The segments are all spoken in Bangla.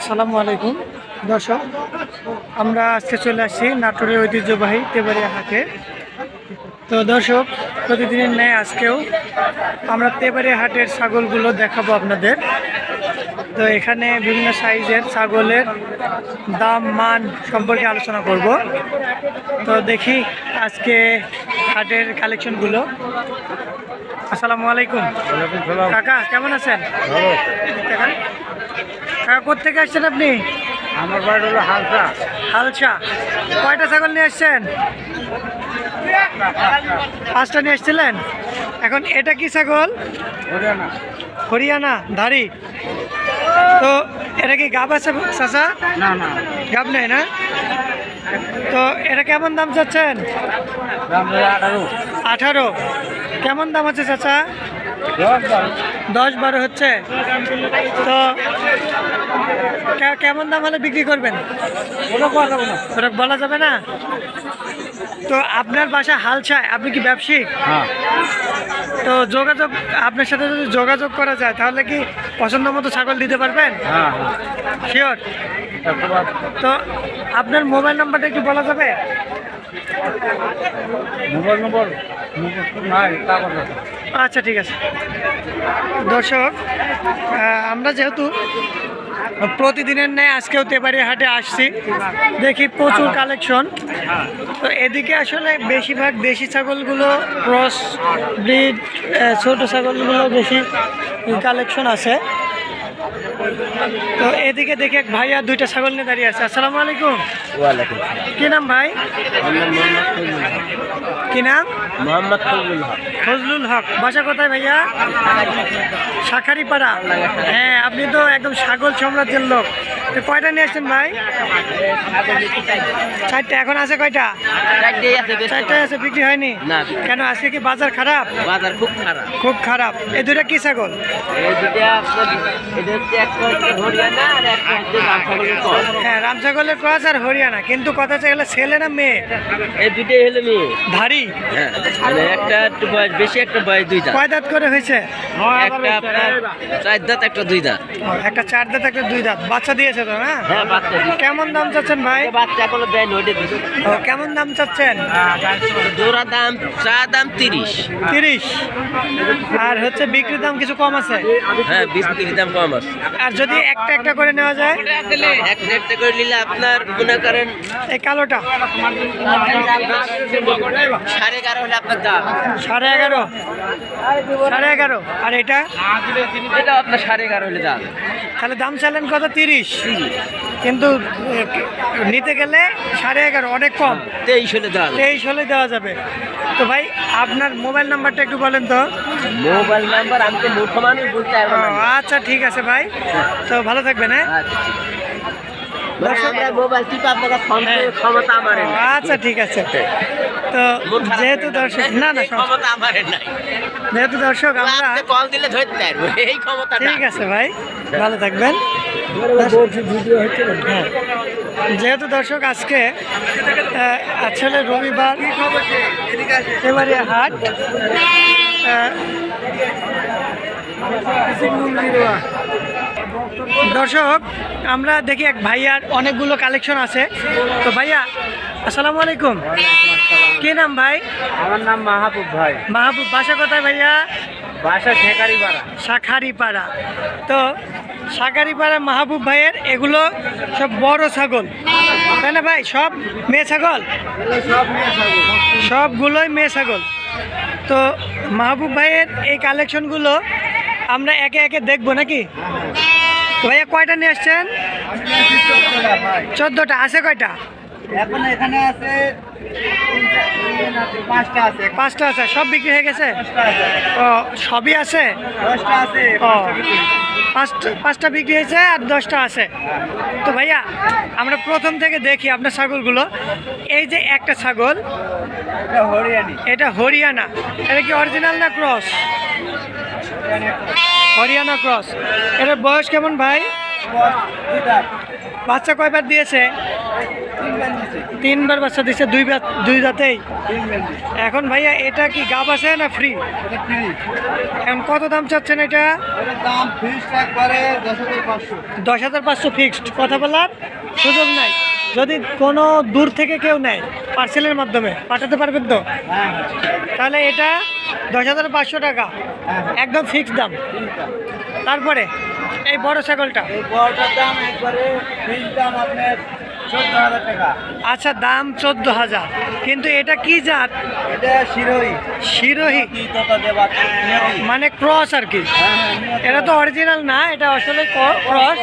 আসসালামু আলাইকুম দর্শক, আমরা আজকে চলে আসছি নাটোরের ঐতিহ্যবাহী তেবাড়িয়া হাটে। তো দর্শক, প্রতিদিনের ন্যায় আজকেও আমরা তেবাড়িয়া হাটের ছাগলগুলো দেখাবো আপনাদের। তো এখানে বিভিন্ন সাইজের ছাগলের দাম মান সম্পর্কে আলোচনা করব। তো দেখি আজকে হাটের কালেকশনগুলো। আসসালামু আলাইকুম কাকা, কেমন আছেন? কাকা কোথেকে আসছেন আপনি? আমার বাড়ি হলো হালসা। হালসা। কয়টা ছাগল নিয়ে আসছেন? 5টা নিয়ে আসছিলেন। এখন এটা কি ছাগল? হরিয়ানা। হরিয়ানা ধারি। তো এটা কি গাব আছে চাচা? না না, গাব নেই না? তো এটা কেমন দাম চাচ্ছেন? দাম 18। 18। কেমন দাম আছে চাচা? 10-12 হচ্ছে। তো কেমন দাম হলে বিক্রি করবেন? ওটা বলা যাবে না। তো আপনার বাসা হালসায়, আপনি কি ব্যবসায়িক? হ্যাঁ। তো যোগাযোগ, আপনার সাথে যদি যোগাযোগ করা যায় তাহলে কি পছন্দ মতো ছাগল দিতে পারবেন? হ্যাঁ শিওর? তো আপনার মোবাইল নাম্বারটা একটু বলা যাবে? মোবাইল নম্বর নাই। আচ্ছা ঠিক আছে। দর্শক, আমরা যেহেতু প্রতিদিনের ন্যায় আজকেও তেবাড়িয়া হাটে আসছি, দেখি প্রচুর কালেকশন। তো এদিকে আসলে বেশিরভাগ দেশি ছাগলগুলো, ক্রস ব্রিড ছোট ছাগলগুলো বেশি কালেকশন আছে। তো এদিকে দেখে এক ভাইয়া 2টা ছাগল নিয়ে দাঁড়িয়ে আছে। আসসালামু আলাইকুম। ওয়ালাইকুম। কি নাম ভাই? কি নাম? মোহাম্মদ ফজলুল হক। ফজলুল হক। বাসা কোথায় ভাইয়া? শাখারিপাড়া। হ্যাঁ, আপনি তো একদম ছাগল সাম্রাজ্যের লোক। তো কয়টা নিয়ে আসছেন ভাই? 4টা। এখন আছে কয়টা? 4টাই আছে, বিক্রি হয়নি? না। কেন, আজকে কি বাজার খারাপ? বাজার খুব খারাপ। খুব খারাপ। এই 2টা কি ছাগল? হ্যাঁ, রাম ছাগলের ক্রস আর হরিয়ানা। কিন্তু কথা হচ্ছে এগুলো ছেলে না মেয়ে? এই দুইটাই হলো মেয়ে। ধারি। হ্যাঁ, মানে একটা একটু বয়স বেশি, একটা বয়স 2 দাঁত। কয় দাঁত করে হয়েছে? একটা আপনার 4 দাঁত, একটা 2 দাঁত। একটা 4 দাঁত, একটা 2 দাঁত। বাচ্চা দিয়েছে তো না? হ্যাঁ, বাচ্চা দিছে। কেমন দাম চাচ্ছেন ভাই? বাচ্চা কোনো দেয় নইটে দিছে। ও, কেমন দাম চাচ্ছেন? জোড়া দাম, চা দাম 30। 30। আর হচ্ছে বিক্রির দাম কিছু কম আছে? হ্যাঁ, বিক্রির দাম কম আছে। আর যদি একটা একটা করে নেওয়া যায়? এক দেড়টা করে নিলে আপনার মনে করেন এই কালোটা 11.5 হলে আপনার দাম। 11.5। 11.5। আর এটা? এটা আপনার 11.5 হলে দাম। তাহলে দাম চাইলেন কত? 30। কিন্তু নিতে গেলে 11.5, অনেক কম। 23 হলে দাম। 23 হলে দেওয়া যাবে। তো ভাই, আপনার মোবাইল নাম্বারটা একটু বলেন তো। মোবাইল নাম্বার আমি তো মূর্খ মানুষ, বলতে পারবো না। আচ্ছা ঠিক আছে ভাই, তো ভালো থাকবেন। হ্যাঁ, মোবাইল টিপা আপনারা ফোন ক্ষমতা আমার নাই। আচ্ছা ঠিক আছে। তো যেহেতু দর্শক, না না ক্ষমতা আমার নাই। যেহেতু দর্শক আমরা, কল দিলে ধরতে পারবো, এই ক্ষমতা। ঠিক আছে ভাই, ভালো থাকবেন। হ্যাঁ, যেহেতু দর্শক আজকে আসলে রবিবার, তেবাড়িয়া হাট। দর্শক, আমরা দেখি এক ভাইয়ার অনেকগুলো কালেকশন আছে। তো ভাইয়া, আসসালামু আলাইকুম। কি নাম ভাই? আমার নাম মাহবুব ভাই। মাহবুব। বাসা কোথায় ভাইয়া? বাসা শাখারিপাড়া। শাখারিপাড়া। তো শাখারিপাড়া মাহবুব ভাইয়ের এগুলো সব বড় ছাগল, তাই না ভাই? সব মেয়ে ছাগল? সব মেয়ে ছাগল। সবগুলোই মেয়ে ছাগল। তো মাহবুব ভাইয়ের এই কালেকশনগুলো আমরা একে একে দেখবো নাকি? ভাইয়া কয়টা নিয়ে আসছেন? 14টা। আছে কয়টা? এখন এখানে আছে 5টা আছে। 5টা আছে। সব বিক্রি হয়ে গেছে? ও, সবই আছে? 10টা আছে। ও, 5টা বিক্রি হয়েছে আর 10টা আছে। তো ভাইয়া, আমরা প্রথম থেকে দেখি আপনার ছাগলগুলো। এই যে একটা ছাগল, এটা হরিয়ানা। এটা কি অরিজিনাল না ক্রস? হরিয়ানা ক্রস। এটার বয়স কেমন ভাই? বাচ্চা কয়বার দিয়েছে? 3বার বাচ্চা দিচ্ছে, দুই দাঁতেই। 3 বেন্ডি। এখন ভাইয়া এটা কি গাব আছে না ফ্রি? এটা ফ্রি। এখন কত দাম চাচ্ছেন এটা? এটার দাম ফিক্সড একবারে 10,500। 10,500 ফিক্সড, কথা বলার সুযোগ নাই। যদি কোনো দূর থেকে কেউ নেয় পার্সেলের মাধ্যমে পাঠাতে পারবেন তো? হ্যাঁ তাহলে এটা 10,500 টাকা হ্যাঁ। একদম ফিক্সড দাম। তিনটা। তারপরে এই বড় ছাগলটা, এই বড়টার দাম একবারে ফিক্সড দাম আপনার 14,000 টাকা। আচ্ছা দাম 14,000, কিন্তু এটা কি জাত? এটা শিরোই। শিরোহী, কি কথা দেবা? মানে ক্রস আর কি। এটা তো অরিজিনাল না, এটা আসলে ক্রস।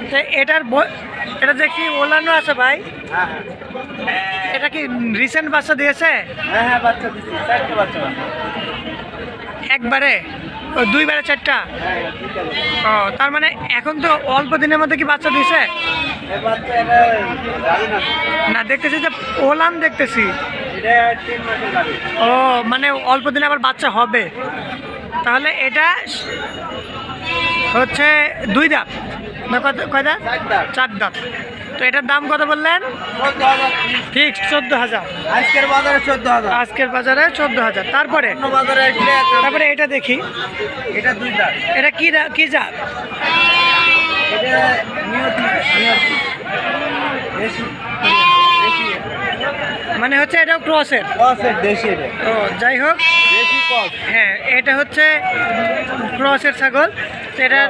তো এটা দেখি ওলানো আছে ভাই। হ্যাঁ এটা কি রিসেন্ট বাচ্চা দিয়েছে? হ্যাঁ হ্যাঁ, বাচ্চা দিচ্ছি, 4টে বাচ্চা। একবারে? ও, 2বারে 4টা? হ্যাঁ, দুইটা বাচ্চা। ও, তার মানে এখন তো অল্প দিনের মধ্যে কি বাচ্চা দিয়েছে? এই বাচ্চা এটা গাড়ি না, না, দেখতেছি যে ওলান দেখতেছি। এটা 3 মাসের গাড়ি। ও, মানে অল্প দিনে আবার বাচ্চা হবে। তাহলে এটা হচ্ছে 2 দাঁত না কয় দাঁত? 4 দাঁত। 4 দাঁত। তো এটার দাম কত বললেন? 14,000। ফিক্সড 14,000। আজকের বাজারে 14,000। আজকের বাজারে 14,000। তারপরে অন্য বাজারে আসলে তারপরে এটা দেখি, এটা 2 দাঁত। এটা কি জাত? এটা নিয়তি দেশি। দেশি মানে হচ্ছে এটাও ক্রসের? কসের দেশি এটা। ও, যাই হোক, দেশি কস। হ্যাঁ এটা হচ্ছে ক্রসের ছাগল। তো এটার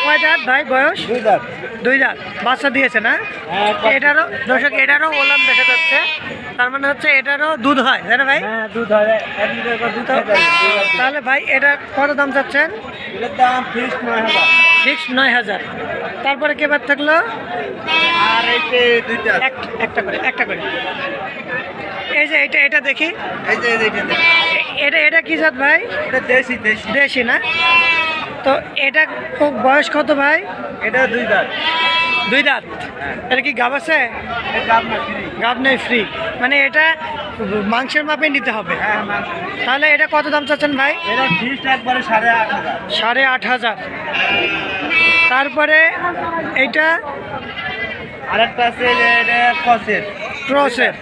কয় দাঁত ভাই বয়স? 2 দাঁত। 2 দাঁত। বাচ্চা দিয়েছে না? হ্যাঁ, বাচ্চা। এটারও দর্শক, এটারও ওলান দেখা যাচ্ছে। তার মানে হচ্ছে এটারও দুধ হয়, তাই না ভাই? হ্যাঁ, দুধ হয় 1 লিটার করে দুধ তো খায় যাবে। তাহলে ভাই এটা কত দাম চাচ্ছেন? এটার দাম ফিক্সড 9,000। ফিক্সড 9,000। তারপরে কে বাদ থাকলো? আর এইতে 2টা। একটা করে। এই যে এটা দেখি, এই যে দেখেন, এটা কি জাত ভাই? এটা দেশি। দেশি না? তো এটা বয়স কত ভাই? এটা 2 দাঁত। 2 দাঁত। এটা কি গাব আছে? এটা আপনার ফ্রি। গাব নেই, ফ্রি। মানে এটা মাংসের মাপে নিতে হবে। হ্যাঁ মাছ। তাহলে এটা কত দাম চাচ্ছেন ভাই? এটা ফিক্সড একবারে 8,500। 8,500। তারপরে এইটা আরেকটা আছে যে এটা কসের। ক্রসের,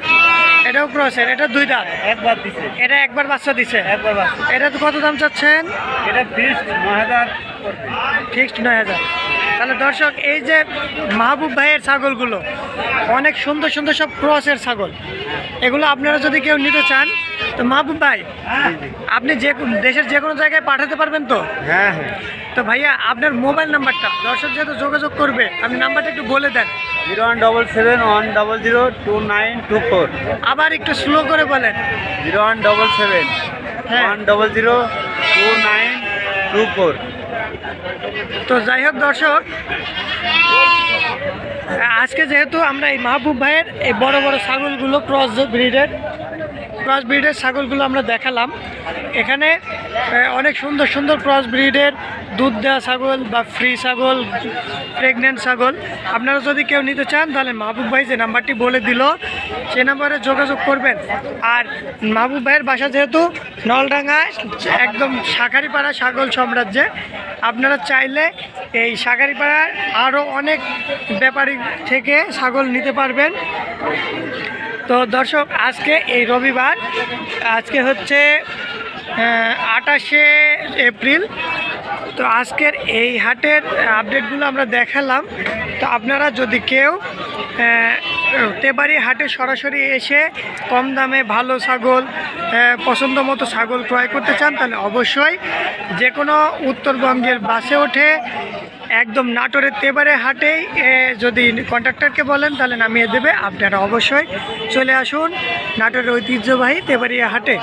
এটাও ক্রসের। এটা 2 দাঁত। একবার দিছে। এটা একবার বাচ্চা দিছে। একবার বাচ্চা। এটা তো কত দাম চাচ্ছেন? এটা ফিক্সড 9,000 করবে। ফিক্সড 9,000। তাহলে দর্শক, এই যে মাহবুব ভাইয়ের ছাগলগুলো অনেক সুন্দর সুন্দর সব ক্রসের ছাগল। এগুলো আপনারা যদি কেউ নিতে চান, তো মাহবুব ভাই আপনি দেশের যে কোনো জায়গায় পাঠাতে পারবেন তো? হ্যাঁ হ্যাঁ। তো ভাইয়া আপনার মোবাইল নাম্বারটা, দর্শক যেহেতু যোগাযোগ করবে, আপনি নাম্বারটা একটু বলে দেন। 0177100294। আবার একটু স্লো করে বলেন। 0177 হ্যাঁ। 1002924। তো যাই হোক দর্শক, আজকে যেহেতু আমরা এই মাহবুব ভাইয়ের এই বড় বড় ছাগলগুলো ক্রস ব্রিডের ছাগলগুলো আমরা দেখালাম। এখানে অনেক সুন্দর সুন্দর ক্রস ব্রিডের দুধ দেওয়া ছাগল বা ফ্রি ছাগল, প্রেগনেন্ট ছাগল, আপনারা যদি কেউ নিতে চান তাহলে মাহবুব ভাই যে নাম্বারটি বলে দিল সে নাম্বারে যোগাযোগ করবেন। আর মাহবুব ভাইয়ের বাসা যেহেতু নলডাঙ্গায়, একদম শাঁখারীপাড়া ছাগল সাম্রাজ্যে, আপনারা চাইলে এই শাঁখারীপাড়ার আরও অনেক ব্যাপারী থেকে ছাগল নিতে পারবেন। তো দর্শক, আজকে এই রবিবার, আজকে হচ্ছে 28শে এপ্রিল। তো আজকের এই হাটের আপডেটগুলো আমরা দেখালাম। তো আপনারা যদি কেউ তেবাড়ি হাটে সরাসরি এসে কম দামে ভালো ছাগল, পছন্দ মতো ছাগল ক্রয় করতে চান, তাহলে অবশ্যই যে কোনো উত্তরবঙ্গের বাসে ওঠে একদম নাটোরের তেবারে হাটেই যদি কন্ট্রাক্টরকে বলেন তাহলে নামিয়ে দেবে। আপনারা অবশ্যই চলে আসুন নাটোরের ঐতিহ্যবাহী তেবাড়িয়া হাটে।